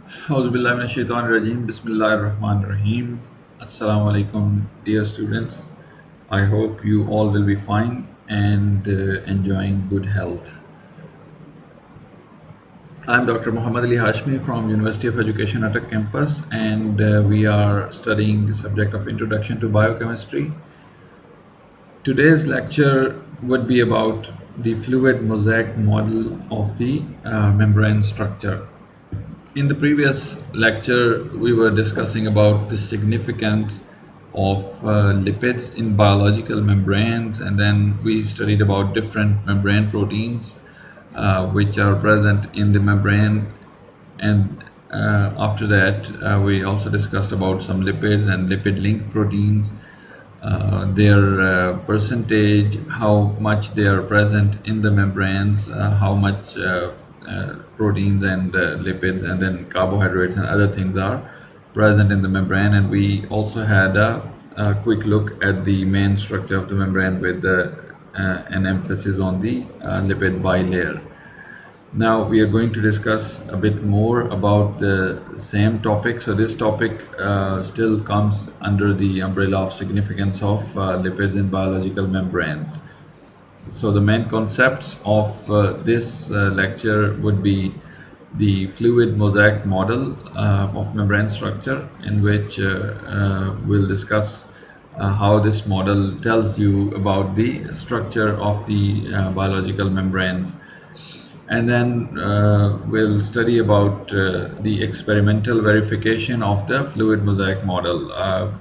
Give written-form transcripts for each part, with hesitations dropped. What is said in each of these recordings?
Auzubillahiminash-shaytanir-rajeem. Bismillahir-Rahmanir-Rahim. Assalamu alaikum, dear students. I hope you all will be fine and enjoying good health. I'm Dr. Muhammad Ali Hashmi from University of Education Lahore campus, and we are studying the subject of Introduction to Biochemistry. Today's lecture would be about the fluid mosaic model of the membrane structure. In the previous lecture, we were discussing about the significance of lipids in biological membranes, and then we studied about different membrane proteins which are present in the membrane, and after that we also discussed about some lipids and lipid linked proteins, their percentage, how much they are present in the membranes, how much proteins and lipids and then carbohydrates and other things are present in the membrane. And we also had a quick look at the main structure of the membrane with an emphasis on the lipid bilayer. Now we are going to discuss a bit more about the same topic. So this topic still comes under the umbrella of significance of lipids in biological membranes. So the main concepts of this lecture would be the fluid mosaic model of membrane structure, in which we'll discuss how this model tells you about the structure of the biological membranes. And then we'll study about the experimental verification of the fluid mosaic model.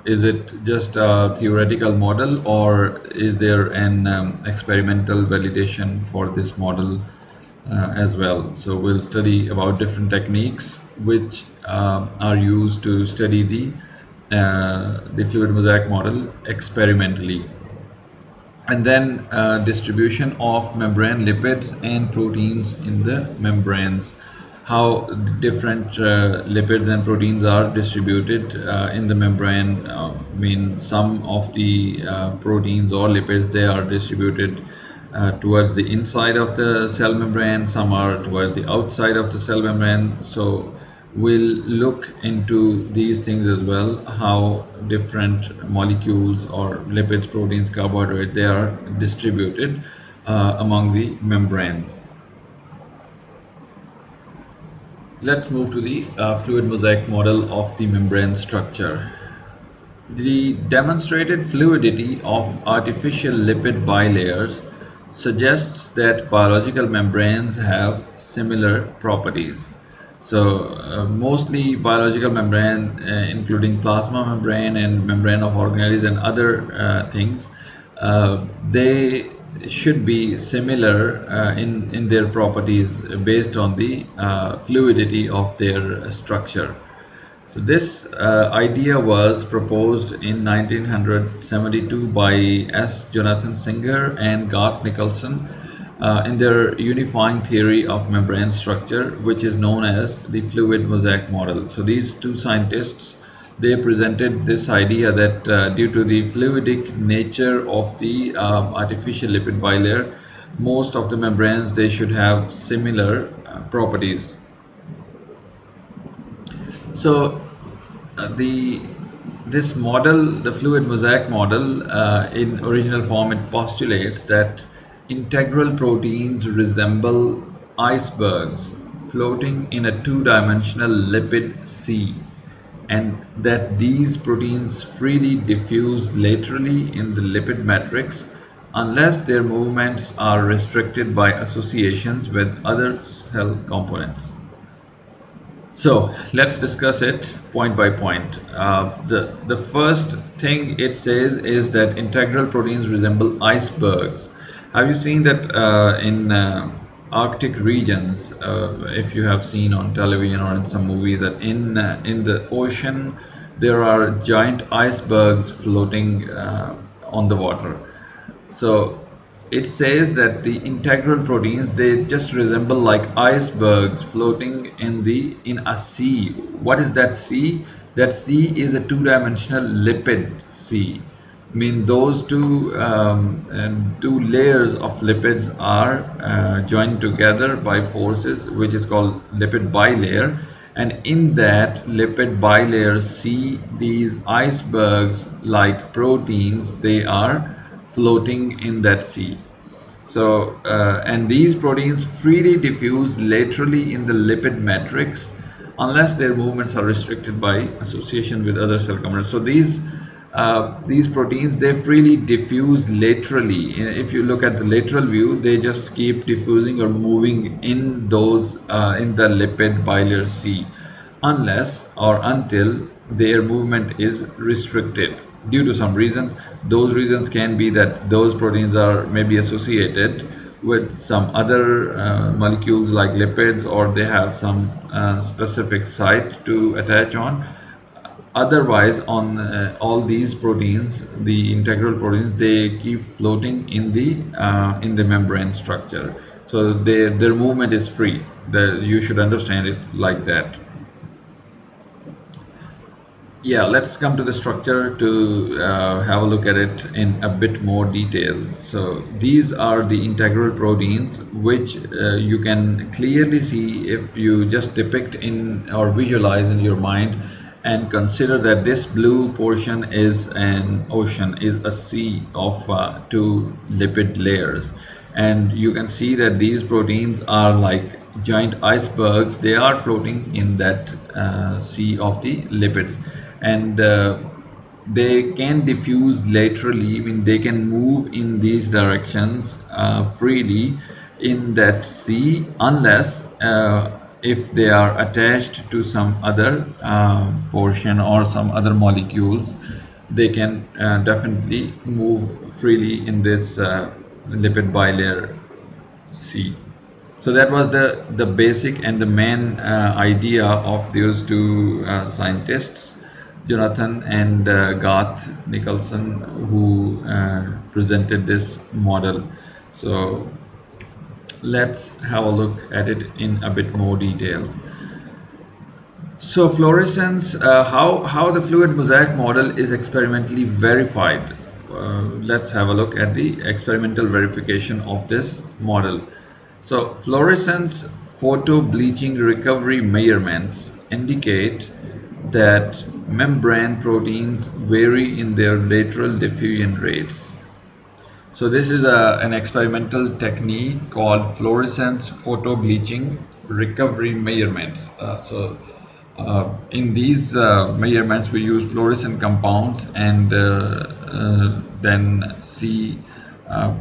Is it just a theoretical model, or is there an experimental validation for this model as well? So we'll study about different techniques which are used to study the fluid mosaic model experimentally. And then distribution of membrane lipids and proteins in the membranes, how different lipids and proteins are distributed in the membrane. Some of the proteins or lipids, they are distributed towards the inside of the cell membrane, some are towards the outside of the cell membrane. So we'll look into these things as well, how different molecules or lipids, proteins, carbohydrates, they are distributed among the membranes. Let's move to the fluid mosaic model of the membrane structure. The demonstrated fluidity of artificial lipid bilayers suggests that biological membranes have similar properties. So mostly biological membrane, including plasma membrane and membrane of organelles and other things, they should be similar in their properties based on the fluidity of their structure. So this idea was proposed in 1972 by S. Jonathan Singer and Garth Nicholson in their unifying theory of membrane structure, which is known as the fluid mosaic model. So these two scientists, they presented this idea that due to the fluidic nature of the artificial lipid bilayer, most of the membranes, they should have similar properties. So this model, the fluid mosaic model, in original form, it postulates that integral proteins resemble icebergs floating in a two-dimensional lipid sea, and that these proteins freely diffuse laterally in the lipid matrix unless their movements are restricted by associations with other cell components. So let's discuss it point by point. The first thing it says is that integral proteins resemble icebergs. Have you seen that in Arctic regions, if you have seen on television or in some movies, that in the ocean there are giant icebergs floating on the water? So it says that the integral proteins, they just resemble like icebergs floating in a sea. What is that sea? That sea is a two-dimensional lipid sea. Those two layers of lipids are joined together by forces, which is called lipid bilayer, and in that lipid bilayer C, these icebergs like proteins, they are floating in that sea. So and these proteins freely diffuse laterally in the lipid matrix unless their movements are restricted by association with other cell components. So these proteins, they freely diffuse laterally. If you look at the lateral view, they just keep diffusing or moving in those in the lipid bilayer C unless or until their movement is restricted due to some reasons. Those reasons can be that those proteins are maybe associated with some other molecules like lipids, or they have some specific site to attach on. Otherwise, on all these proteins, the integral proteins, they keep floating in the membrane structure. So their movement is free. You should understand it like that. Yeah, let's come to the structure to have a look at it in a bit more detail. So these are the integral proteins, which you can clearly see if you just depict in or visualize in your mind and consider that this blue portion is an ocean, is a sea of two lipid layers. And you can see that these proteins are like giant icebergs. They are floating in that sea of the lipids, and they can diffuse laterally. I mean, they can move in these directions freely in that sea unless if they are attached to some other portion or some other molecules. They can definitely move freely in this lipid bilayer C. So that was the basic and the main idea of those two scientists, Jonathan and Garth Nicholson, who presented this model. So let's have a look at it in a bit more detail. So fluorescence, how the fluid mosaic model is experimentally verified. Let's have a look at the experimental verification of this model. So fluorescence photo bleaching recovery measurements indicate that membrane proteins vary in their lateral diffusion rates. So this is an experimental technique called fluorescence photo bleaching recovery measurements. In these measurements, we use fluorescent compounds and then see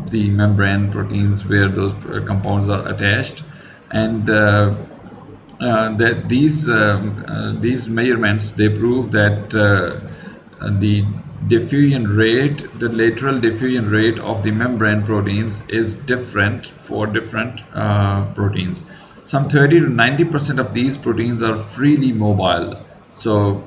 the membrane proteins where those compounds are attached, and that these measurements, they prove that the diffusion rate, the lateral diffusion rate of the membrane proteins is different for different proteins. Some 30 to 90% of these proteins are freely mobile. So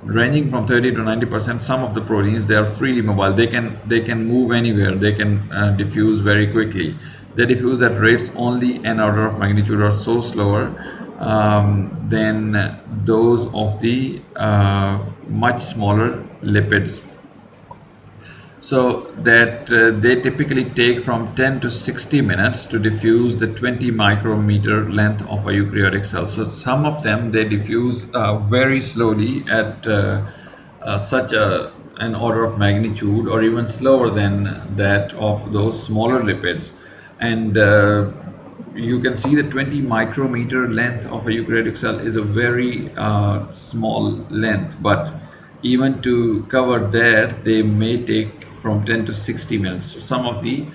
ranging from 30 to 90%, some of the proteins, they are freely mobile. They can move anywhere. They can diffuse very quickly. They diffuse at rates only an order of magnitude or so slower than those of the much smaller lipids. So that they typically take from 10 to 60 minutes to diffuse the 20 micrometer length of a eukaryotic cell. So some of them, they diffuse very slowly at such an order of magnitude, or even slower than that of those smaller lipids. And you can see the 20 micrometer length of a eukaryotic cell is a very small length, but even to cover that, they may take from 10 to 60 minutes. So some of the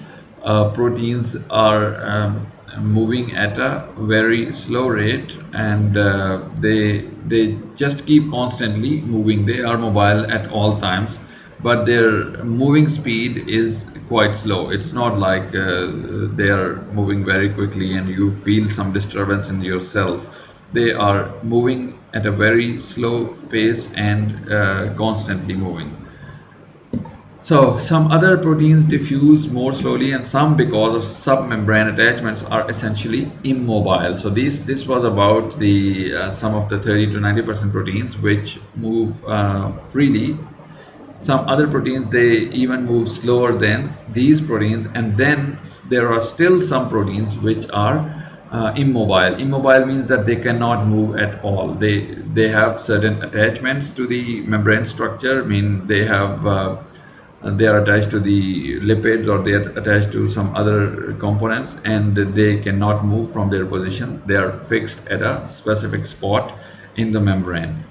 proteins are moving at a very slow rate, and they just keep constantly moving. They are mobile at all times, but their moving speed is quite slow. It's not like they are moving very quickly and you feel some disturbance in your cells. They are moving at a very slow pace and constantly moving. So some other proteins diffuse more slowly, and some, because of submembrane attachments, are essentially immobile. So this was about the some of the 30 to 90% proteins which move freely. Some other proteins, they even move slower than these proteins, and then there are still some proteins which are immobile. Immobile means that they cannot move at all. They have certain attachments to the membrane structure. I mean, they are attached to the lipids, or they are attached to some other components, and they cannot move from their position. They are fixed at a specific spot in the membrane.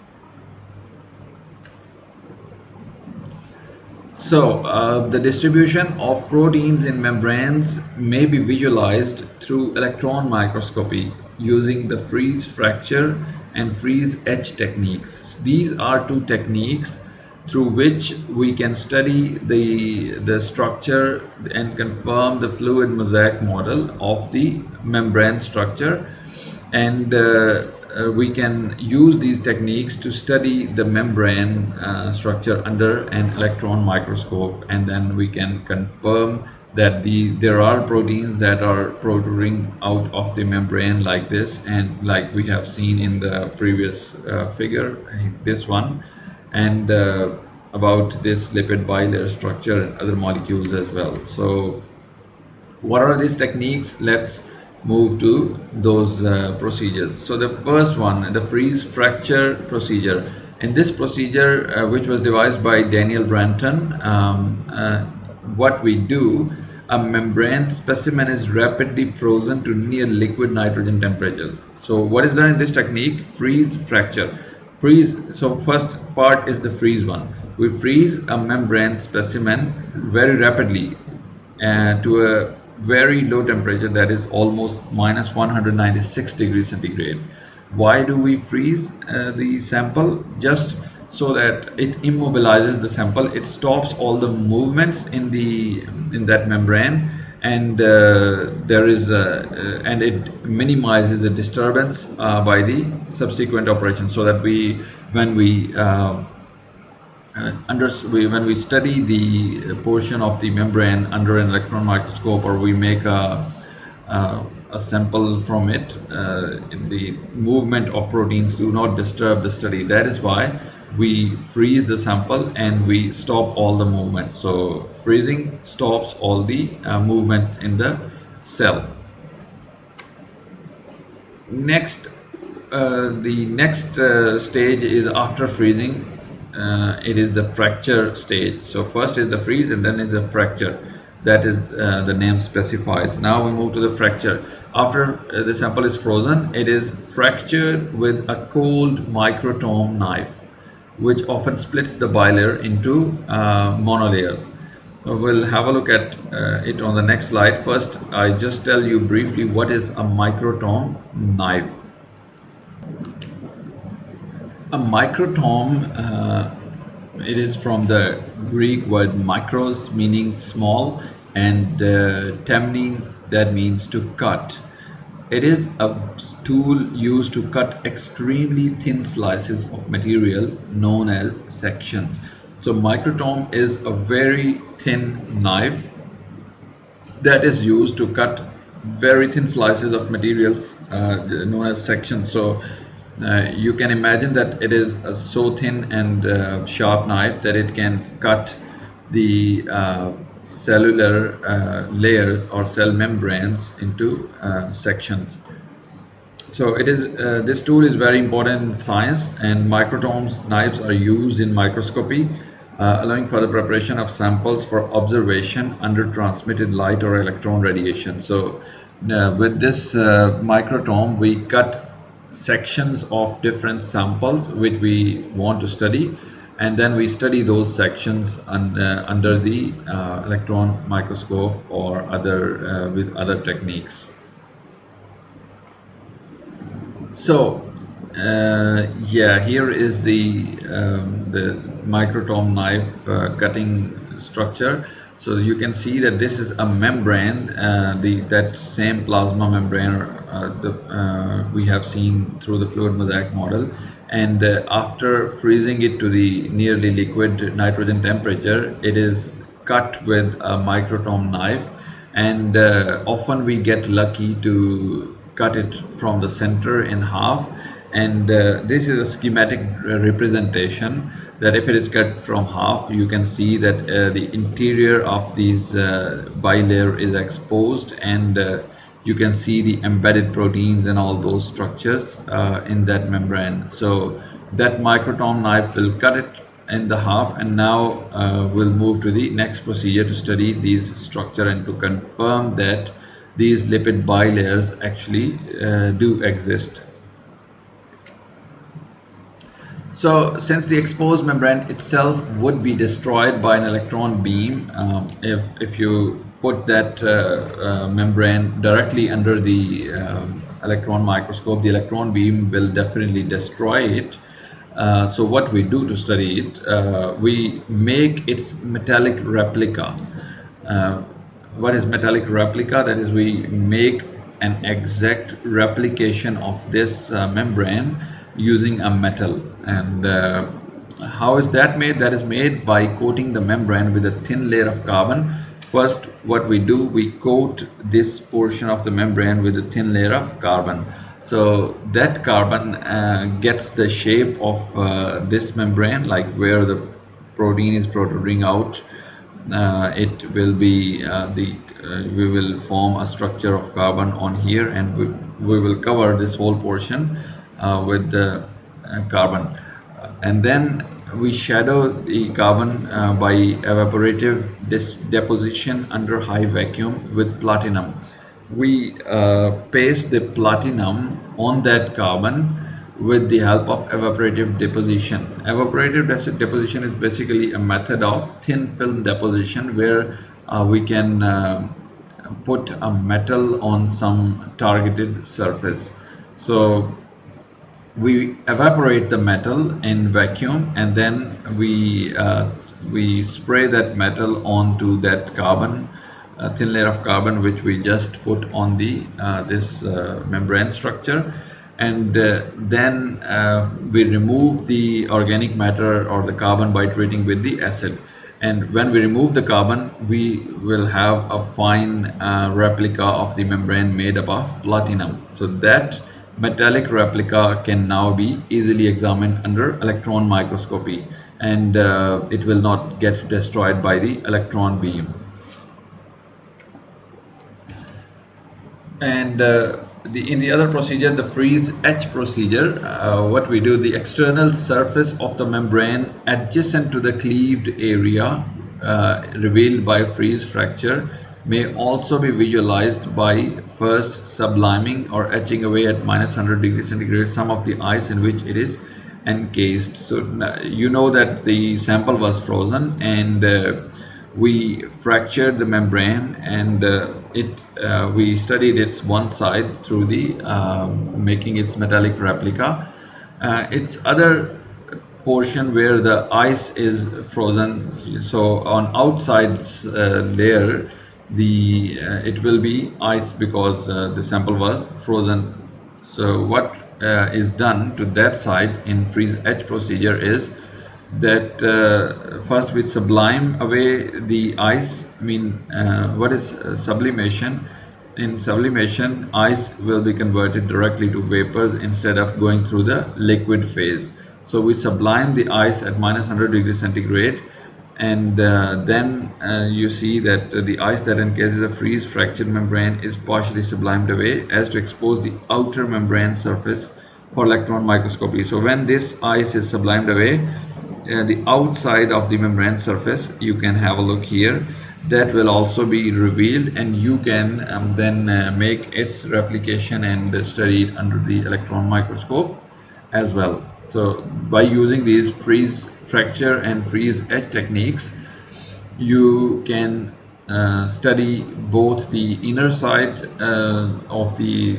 So the distribution of proteins in membranes may be visualized through electron microscopy using the freeze fracture and freeze etch techniques. These are two techniques through which we can study the structure and confirm the fluid mosaic model of the membrane structure, and we can use these techniques to study the membrane structure under an electron microscope, and then we can confirm that there are proteins that are protruding out of the membrane like this, and like we have seen in the previous figure, this one, and about this lipid bilayer structure and other molecules as well. So what are these techniques? Let's move to those procedures. So the first one, the freeze fracture procedure. In this procedure, which was devised by Daniel Branton, what we do, a membrane specimen is rapidly frozen to near liquid nitrogen temperature. So what is done in this technique? Freeze fracture. Freeze. So first part is the freeze one. We freeze a membrane specimen very rapidly to a very low temperature, that is almost minus 196 degrees centigrade. Why do we freeze the sample? Just so that it immobilizes the sample, it stops all the movements in that membrane, and and it minimizes the disturbance by the subsequent operation, so that when we study the portion of the membrane under an electron microscope, or we make a sample from it, the movement of proteins do not disturb the study. That is why we freeze the sample and we stop all the movement. So freezing stops all the movements in the cell. Next, the next stage is after freezing. It is the fracture stage. So first is the freeze, and then is the fracture. That is the name specifies. Now we move to the fracture. After the sample is frozen, it is fractured with a cold microtome knife, which often splits the bilayer into monolayers. We'll have a look at it on the next slide. First, I just tell you briefly what is a microtome knife. A microtome, it is from the Greek word micros, meaning small, and temne, that means to cut. It is a tool used to cut extremely thin slices of material known as sections. So microtome is a very thin knife that is used to cut very thin slices of materials known as sections. So you can imagine that it is a so thin and sharp knife that it can cut the cellular layers or cell membranes into sections. So it is this tool is very important in science, and microtomes knives are used in microscopy, allowing for the preparation of samples for observation under transmitted light or electron radiation. So with this microtome, we cut sections of different samples which we want to study, and then we study those sections under the electron microscope or other with other techniques. So yeah, here is the microtome knife cutting structure. So you can see that this is a membrane, that same plasma membrane we have seen through the fluid mosaic model, and after freezing it to the nearly liquid nitrogen temperature, it is cut with a microtome knife, and often we get lucky to cut it from the center in half. And this is a schematic representation that if it is cut from half, you can see that the interior of these bilayer is exposed, and you can see the embedded proteins and all those structures in that membrane. So that microtome knife will cut it in the half, and now we'll move to the next procedure to study these structure and to confirm that these lipid bilayers actually do exist. So since the exposed membrane itself would be destroyed by an electron beam, if you put that membrane directly under the electron microscope, the electron beam will definitely destroy it. So what we do to study it, we make its metallic replica. What is metallic replica? That is, we make an exact replication of this membrane using a metal. And how is that made? That is made by coating the membrane with a thin layer of carbon. First, what we do, we coat this portion of the membrane with a thin layer of carbon. So that carbon gets the shape of this membrane, like where the protein is protruding out. It will be we will form a structure of carbon on here, and we will cover this whole portion with the carbon, and then we shadow the carbon by evaporative deposition under high vacuum with platinum. We paste the platinum on that carbon with the help of evaporative deposition. Evaporative deposition is basically a method of thin film deposition where we can put a metal on some targeted surface. So we evaporate the metal in vacuum, and then we spray that metal onto that carbon, thin layer of carbon which we just put on the this membrane structure, and then we remove the organic matter or the carbon by treating with the acid. And when we remove the carbon, we will have a fine replica of the membrane made up of platinum. So that metallic replica can now be easily examined under electron microscopy, and it will not get destroyed by the electron beam. And in the other procedure, the freeze etch procedure, what we do, the external surface of the membrane adjacent to the cleaved area revealed by freeze fracture may also be visualized by first subliming or etching away at -100 degrees centigrade some of the ice in which it is encased. So you know that the sample was frozen, and we fractured the membrane, and we studied its one side through the making its metallic replica. Its other portion where the ice is frozen, so on outside layer it will be ice because the sample was frozen. So what is done to that side in freeze etch procedure is that first we sublime away the ice. What is sublimation? In sublimation, ice will be converted directly to vapors instead of going through the liquid phase. So we sublime the ice at -100 degrees centigrade, and then you see that the ice that encases a freeze fractured membrane is partially sublimed away as to expose the outer membrane surface for electron microscopy. So when this ice is sublimed away, the outside of the membrane surface, you can have a look here, that will also be revealed, and you can then make its replication and study it under the electron microscope as well. So by using these freeze fracture and freeze etch techniques, you can study both the inner side of the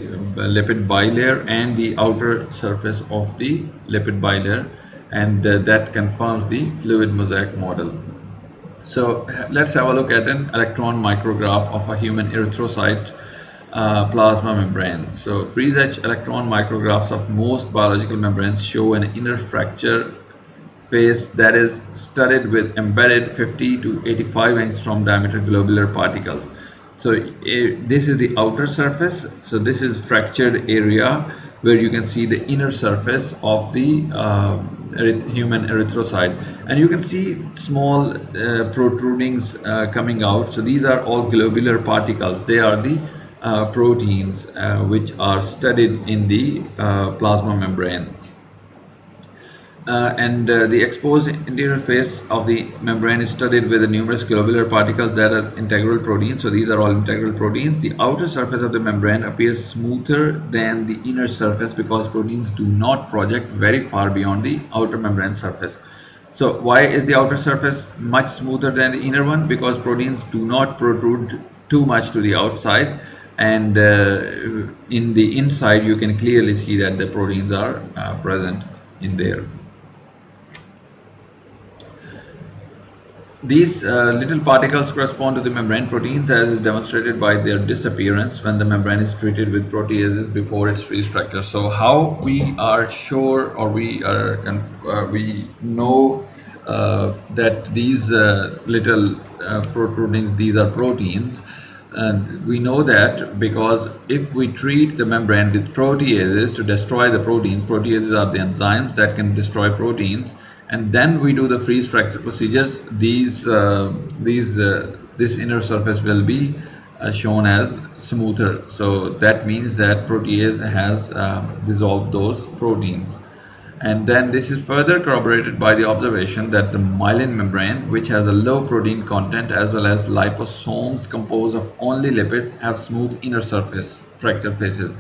lipid bilayer and the outer surface of the lipid bilayer, and that confirms the fluid mosaic model. So let's have a look at an electron micrograph of a human erythrocyte plasma membrane. So freeze etch electron micrographs of most biological membranes show an inner fracture face that is studded with embedded 50 to 85 angstrom diameter globular particles. So this is the outer surface. So this is fractured area where you can see the inner surface of the human erythrocyte, and you can see small protrudings coming out. So these are all globular particles. They are the proteins which are studied in the plasma membrane. The exposed interior face of the membrane is studied with the numerous globular particles that are integral proteins. So these are all integral proteins. The outer surface of the membrane appears smoother than the inner surface because proteins do not project very far beyond the outer membrane surface. So why is the outer surface much smoother than the inner one? Because proteins do not protrude too much to the outside, and in the inside you can clearly see that the proteins are present in there. These little particles correspond to the membrane proteins, as is demonstrated by their disappearance when the membrane is treated with proteases before its freeze fracture. So how we are sure, or we know that these little protrudings, these are proteins. And we know that because if we treat the membrane with proteases to destroy the proteins, proteases are the enzymes that can destroy proteins, and then we do the freeze fracture procedures, this inner surface will be shown as smoother. So that means that protease has dissolved those proteins. And then this is further corroborated by the observation that the myelin membrane, which has a low protein content, as well as liposomes composed of only lipids, have smooth inner surface fracture faces.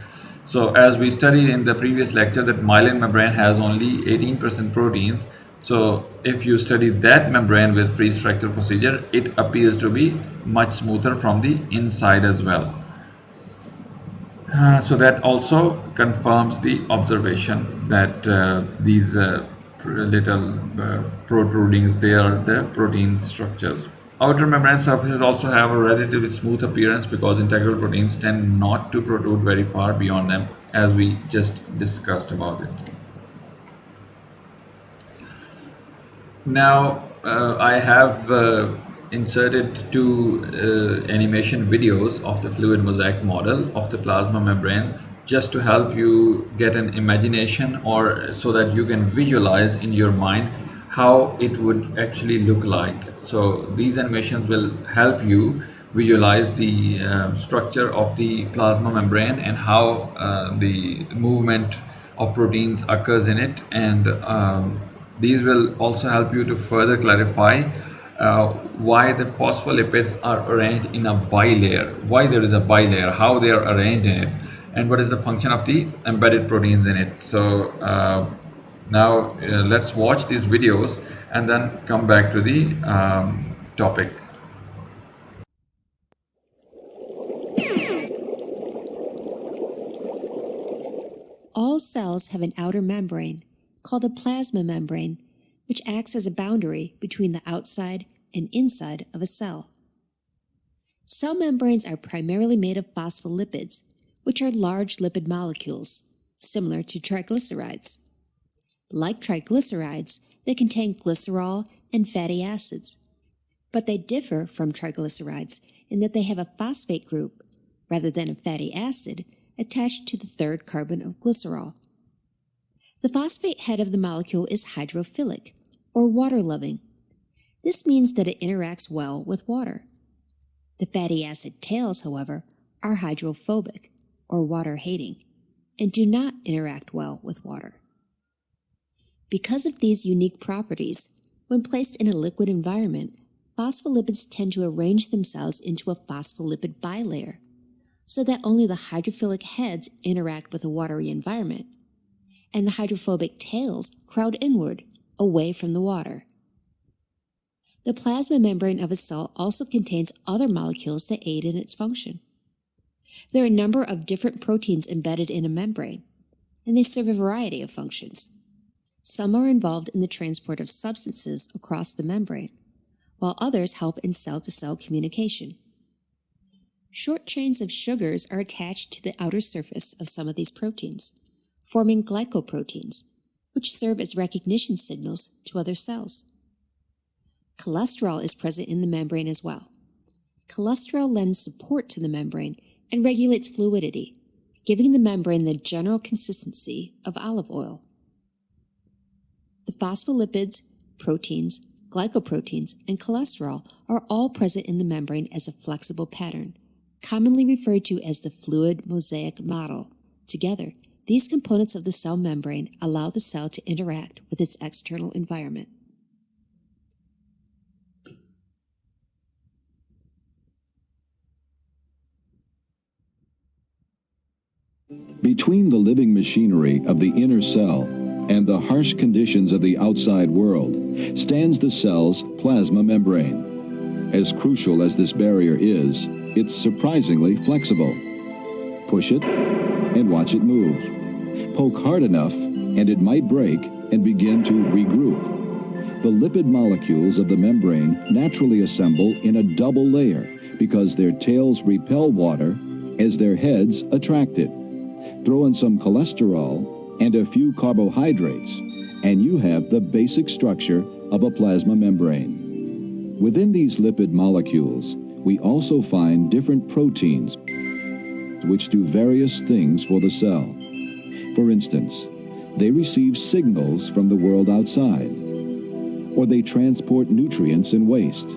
So as we studied in the previous lecture, that myelin membrane has only 18% proteins. So if you study that membrane with freeze fracture procedure, it appears to be much smoother from the inside as well. So that also confirms the observation that these little protrudings, they are the protein structures. Outer membrane surfaces also have a relatively smooth appearance because integral proteins tend not to protrude very far beyond them, as we just discussed about it. Now I have inserted two animation videos of the fluid mosaic model of the plasma membrane, just to help you get an imagination, or so that you can visualize in your mind how it would actually look like. So these animations will help you visualize the structure of the plasma membrane and how the movement of proteins occurs in it, and these will also help you to further clarify why the phospholipids are arranged in a bilayer, why there is a bilayer, how they are arranged in it, and what is the function of the embedded proteins in it. So now let's watch these videos and then come back to the topic. All cells have an outer membrane called a plasma membrane, which acts as a boundary between the outside and inside of a cell. Cell membranes are primarily made of phospholipids, which are large lipid molecules, similar to triglycerides. Like triglycerides, they contain glycerol and fatty acids, but they differ from triglycerides in that they have a phosphate group, rather than a fatty acid, attached to the third carbon of glycerol. The phosphate head of the molecule is hydrophilic, or water-loving. This means that it interacts well with water. The fatty acid tails, however, are hydrophobic, or water-hating, and do not interact well with water. Because of these unique properties, when placed in a liquid environment, phospholipids tend to arrange themselves into a phospholipid bilayer, so that only the hydrophilic heads interact with a watery environment, and the hydrophobic tails crowd inward, away from the water. The plasma membrane of a cell also contains other molecules that aid in its function. There are a number of different proteins embedded in a membrane, and they serve a variety of functions. Some are involved in the transport of substances across the membrane, while others help in cell-to-cell communication. Short chains of sugars are attached to the outer surface of some of these proteins, forming glycoproteins, which serve as recognition signals to other cells. Cholesterol is present in the membrane as well. Cholesterol lends support to the membrane and regulates fluidity, giving the membrane the general consistency of olive oil. The phospholipids, proteins, glycoproteins, and cholesterol are all present in the membrane as a flexible pattern, commonly referred to as the fluid mosaic model. Together, these components of the cell membrane allow the cell to interact with its external environment. Between the living machinery of the inner cell and the harsh conditions of the outside world stands the cell's plasma membrane. As crucial as this barrier is, it's surprisingly flexible. Push it and watch it move. Poke hard enough and it might break and begin to regroup. The lipid molecules of the membrane naturally assemble in a double layer because their tails repel water as their heads attract it. Throw in some cholesterol and a few carbohydrates, and you have the basic structure of a plasma membrane. Within these lipid molecules, we also find different proteins which do various things for the cell. For instance, they receive signals from the world outside, or they transport nutrients and waste.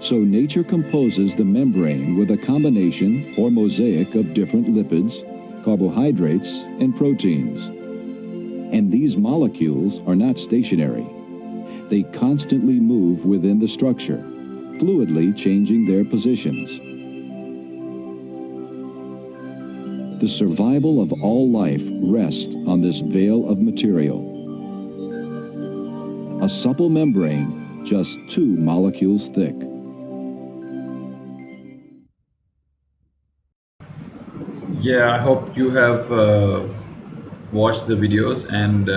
So nature composes the membrane with a combination or mosaic of different lipids, carbohydrates, and proteins. And these molecules are not stationary. They constantly move within the structure, fluidly changing their positions. The survival of all life rests on this veil of material. A supple membrane just 2 molecules thick. Yeah, I hope you have watched the videos and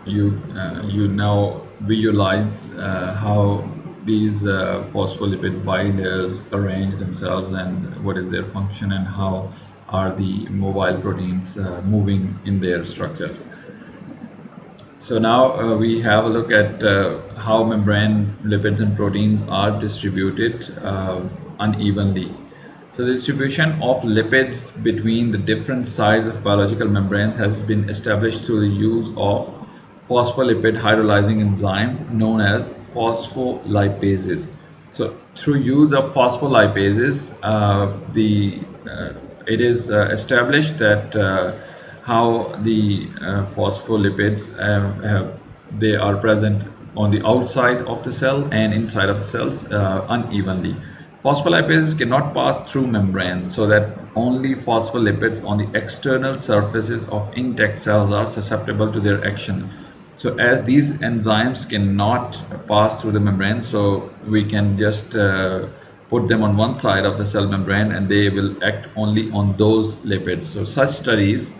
you now visualize how these phospholipid bilayers arrange themselves and what is their function and how are the mobile proteins moving in their structures. So now we have a look at how membrane lipids and proteins are distributed unevenly. So the distribution of lipids between the different sides of biological membranes has been established through the use of phospholipid hydrolyzing enzyme known as phospholipases. So through use of phospholipases, it is established that how the phospholipids they are present on the outside of the cell and inside of the cells unevenly. Phospholipases cannot pass through membranes, so that only phospholipids on the external surfaces of intact cells are susceptible to their action. So as these enzymes cannot pass through the membrane, so we can just put them on one side of the cell membrane and they will act only on those lipids. So such studies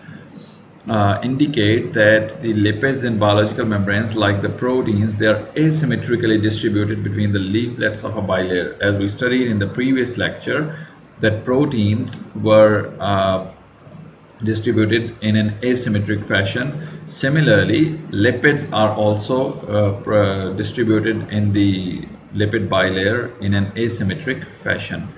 indicate that the lipids in biological membranes, like the proteins, they are asymmetrically distributed between the leaflets of a bilayer. As we studied in the previous lecture, that proteins were distributed in an asymmetric fashion. Similarly, lipids are also distributed in the lipid bilayer in an asymmetric fashion.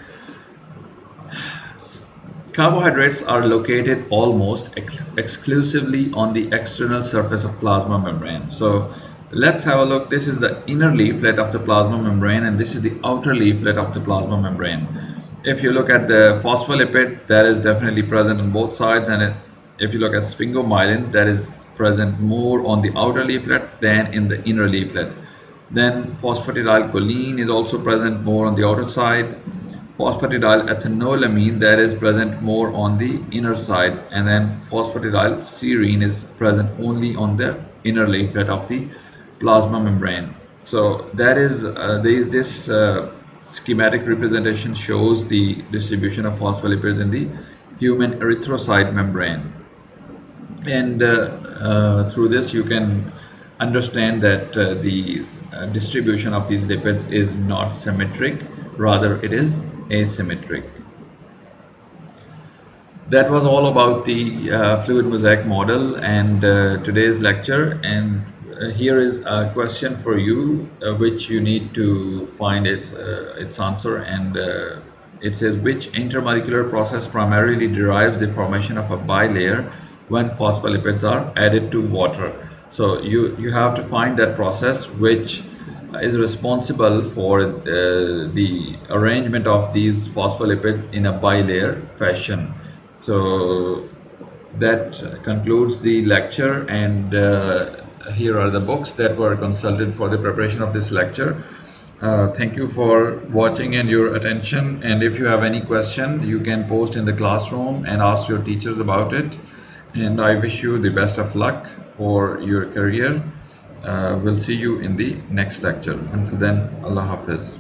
Carbohydrates are located almost exclusively on the external surface of plasma membrane. So let's have a look. This is the inner leaflet of the plasma membrane and this is the outer leaflet of the plasma membrane. If you look at the phospholipid, that is definitely present on both sides, and if you look at sphingomyelin, that is present more on the outer leaflet than in the inner leaflet. Then phosphatidylcholine is also present more on the outer side. Phosphatidylethanolamin, that is present more on the inner side, and then phosphatidylserine is present only on the inner leaflet of the plasma membrane. So that is this schematic representation shows the distribution of phospholipids in the human erythrocyte membrane, and through this you can understand that the distribution of these lipids is not symmetric, rather it is asymmetric. That was all about the fluid mosaic model and today's lecture, and here is a question for you which you need to find its answer, and it says, which intermolecular process primarily derives the formation of a bilayer when phospholipids are added to water? So you have to find that process which is responsible for the arrangement of these phospholipids in a bilayer fashion. So that concludes the lecture, and here are the books that were consulted for the preparation of this lecture. Thank you for watching and your attention, and if you have any question, you can post in the classroom and ask your teachers about it. And I wish you the best of luck for your career. We'll see you in the next lecture. Until then, Allah Hafiz.